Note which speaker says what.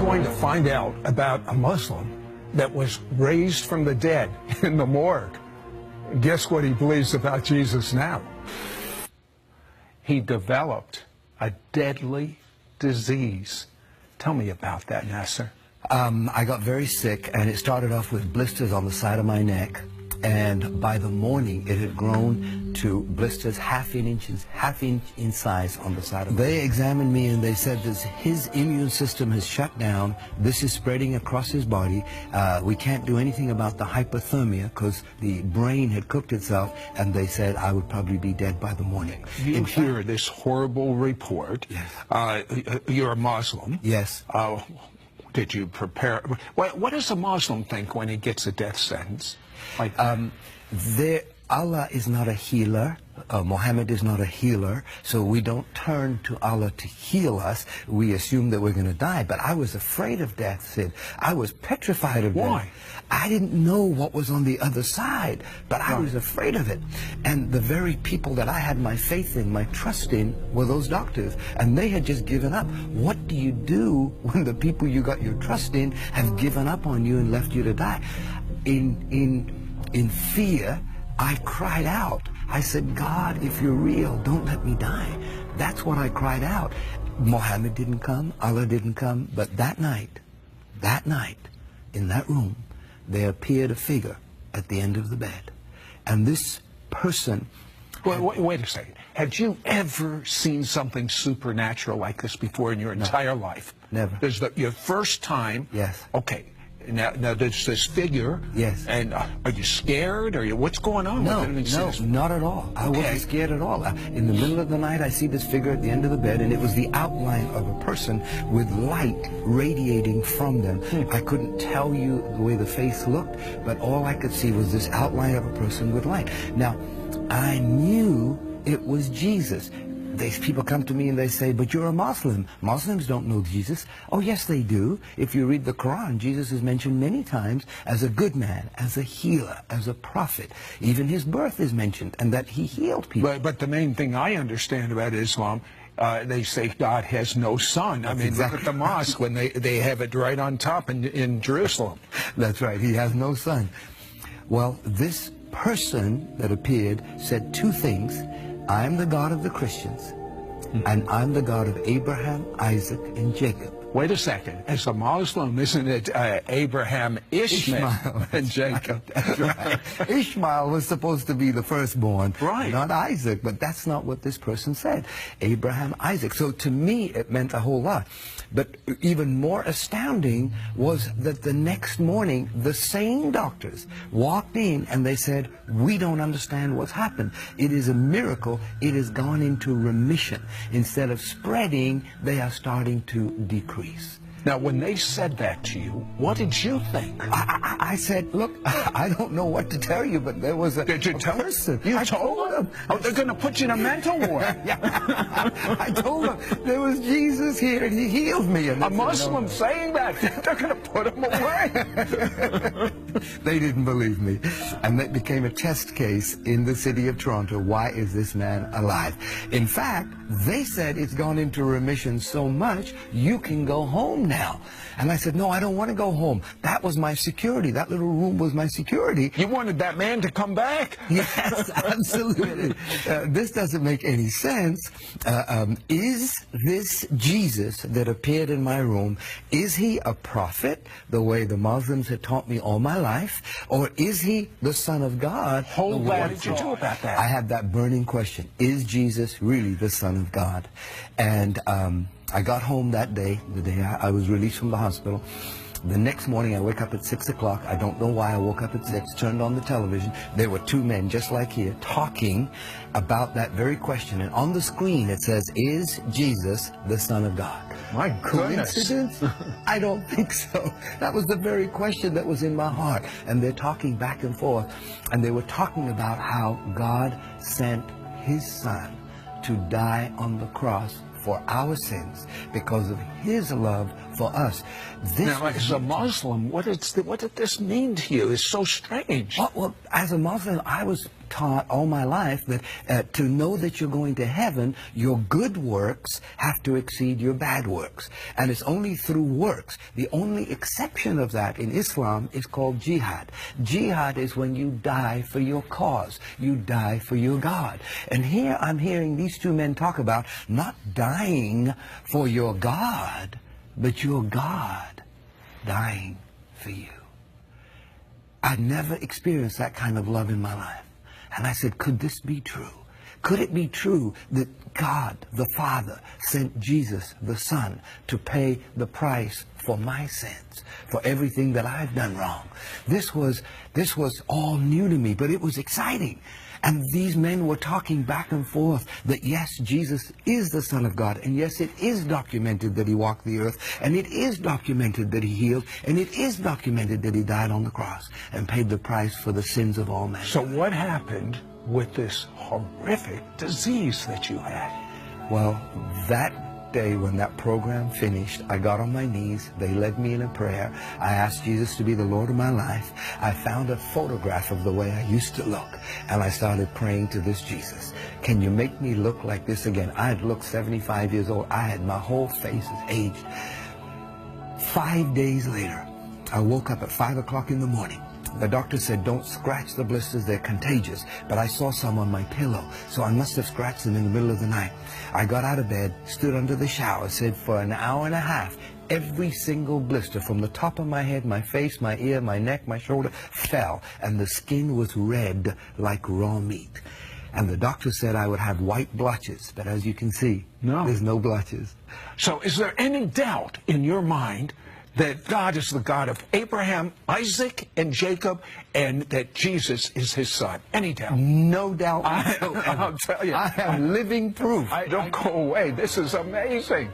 Speaker 1: going to find out about a Muslim that was raised from the dead in the morgue. Guess what he believes about Jesus now? He developed a deadly disease. Tell me about that, Nasser.
Speaker 2: I got very sick, and it started off with blisters on the side of my neck. And by the morning, it had grown to blisters half inch in size on the side of my neck. They examined me and they said that his immune system has shut down. This is spreading across his body. We can't do anything about the hypothermia because the brain had cooked itself, and they said I would probably be dead by the morning.
Speaker 1: You hear this horrible report.
Speaker 2: Yes.
Speaker 1: You're a Muslim.
Speaker 2: Yes.
Speaker 1: Did you prepare? What does a Muslim think when he gets a death sentence? Like,
Speaker 2: Allah is not a healer. Muhammad is not a healer, so we don't turn to Allah to heal us. We assume that we're going to die. But I was afraid of death, Sid. I was petrified of death.
Speaker 1: Why?
Speaker 2: I didn't know what was on the other side, but I was afraid of it. And the very people that I had my faith in, my trust in, were those doctors. And they had just given up. What do you do when the people you got your trust in have given up on you and left you to die? In fear, I cried out. I said, God, if you're real, don't let me die. That's what I cried out. Muhammad didn't come, Allah didn't come, but that night, in that room, there appeared a figure at the end of the bed. And this person...
Speaker 1: Wait a second. Had you ever seen something supernatural like this before in your entire life?
Speaker 2: Never.
Speaker 1: This is your first time?
Speaker 2: Yes.
Speaker 1: Okay. Now there's this figure.
Speaker 2: Yes.
Speaker 1: And are you scared? What's going on?
Speaker 2: No, not at all. I wasn't scared at all. In the middle of the night, I see this figure at the end of the bed, and it was the outline of a person with light radiating from them. I couldn't tell you the way the face looked, but all I could see was this outline of a person with light. Now, I knew it was Jesus. These people come to me and they say, but you're a Muslim. Muslims don't know Jesus. Oh, yes, they do. If you read the Quran, Jesus is mentioned many times as a good man, as a healer, as a prophet. Even his birth is mentioned, and that he healed people.
Speaker 1: But the main thing I understand about Islam, they say God has no son. I mean, look at the mosque when they have it right on top in Jerusalem.
Speaker 2: That's right. He has no son. Well, this person that appeared said two things. I'm the God of the Christians, and I'm the God of Abraham, Isaac, and Jacob.
Speaker 1: Wait a second. As a Muslim, isn't it Abraham, Ishmael, and Jacob?
Speaker 2: That's right. Ishmael was supposed to be the firstborn,
Speaker 1: right?
Speaker 2: Not Isaac, but that's not what this person said. Abraham, Isaac. So to me, it meant a whole lot. But even more astounding was that the next morning, the same doctors walked in and they said, we don't understand what's happened. It is a miracle. It has gone into remission. Instead of spreading, they are starting to decrease.
Speaker 1: Now, when they said that to you, what did you think?
Speaker 2: I said, look, I don't know what to tell you, but there was a person.
Speaker 1: You told them? Oh, they're going to put you in a mental ward.
Speaker 2: I told them there was Jesus here, and he healed me. And
Speaker 1: a Muslim saying that, they're going to put him away.
Speaker 2: They didn't believe me. And that became a test case in the city of Toronto. Why is this man alive? In fact, they said it's gone into remission so much, you can go home now. And I said, no, I don't want to go home. That was my security. That little room was my security.
Speaker 1: You wanted that man to come back?
Speaker 2: Yes, absolutely. This doesn't make any sense. Is this Jesus that appeared in my room, is he a prophet, the way the Muslims had taught me all my life? Or is he the Son of God?
Speaker 1: What did you do about that?
Speaker 2: I had that burning question. Is Jesus really the Son of God? And I got home that day, the day I was released from the hospital. The next morning, I wake up at 6 o'clock. I don't know why I woke up at 6, turned on the television. There were two men, just like here, talking about that very question. And on the screen, it says, is Jesus the Son of God?
Speaker 1: My goodness.
Speaker 2: Coincidence? I don't think so. That was the very question that was in my heart. And they're talking back and forth. And they were talking about how God sent his Son to die on the cross for our sins because of his love for us.
Speaker 1: Now, as a Muslim, what did this mean to you? It's so strange.
Speaker 2: Well, as a Muslim, I was taught all my life that to know that you're going to heaven, your good works have to exceed your bad works. And it's only through works. The only exception of that in Islam is called jihad. Jihad is when you die for your cause. You die for your God. And here I'm hearing these two men talk about not dying for your God, but your God dying for you. I'd never experienced that kind of love in my life. And I said, could this be true? Could it be true that God, the Father, sent Jesus, the Son, to pay the price for my sins, for everything that I've done wrong? This was all new to me, but it was exciting. And these men were talking back and forth that yes, Jesus is the Son of God, and yes, it is documented that he walked the earth, and it is documented that he healed, and it is documented that he died on the cross and paid the price for the sins of all men.
Speaker 1: So what happened with this horrific disease that you had?
Speaker 2: Well, that day when that program finished, I got on my knees. They led me in a prayer. I asked Jesus to be the Lord of my life. I found a photograph of the way I used to look, and I started praying to this Jesus. Can you make me look like this again? I had looked 75 years old. My whole face is aged. 5 days later, I woke up at 5 o'clock in the morning. The doctor said, don't scratch the blisters, they're contagious. But I saw some on my pillow, so I must have scratched them in the middle of the night. I got out of bed, stood under the shower, said for an hour and a half, every single blister from the top of my head, my face, my ear, my neck, my shoulder, fell. And the skin was red like raw meat. And the doctor said I would have white blotches, but as you can see, there's no blotches.
Speaker 1: So is there any doubt in your mind that God is the God of Abraham, Isaac, and Jacob, and that Jesus is his son? Any doubt?
Speaker 2: No doubt.
Speaker 1: I'll tell you.
Speaker 2: I am living proof.
Speaker 1: Don't go away. This is amazing.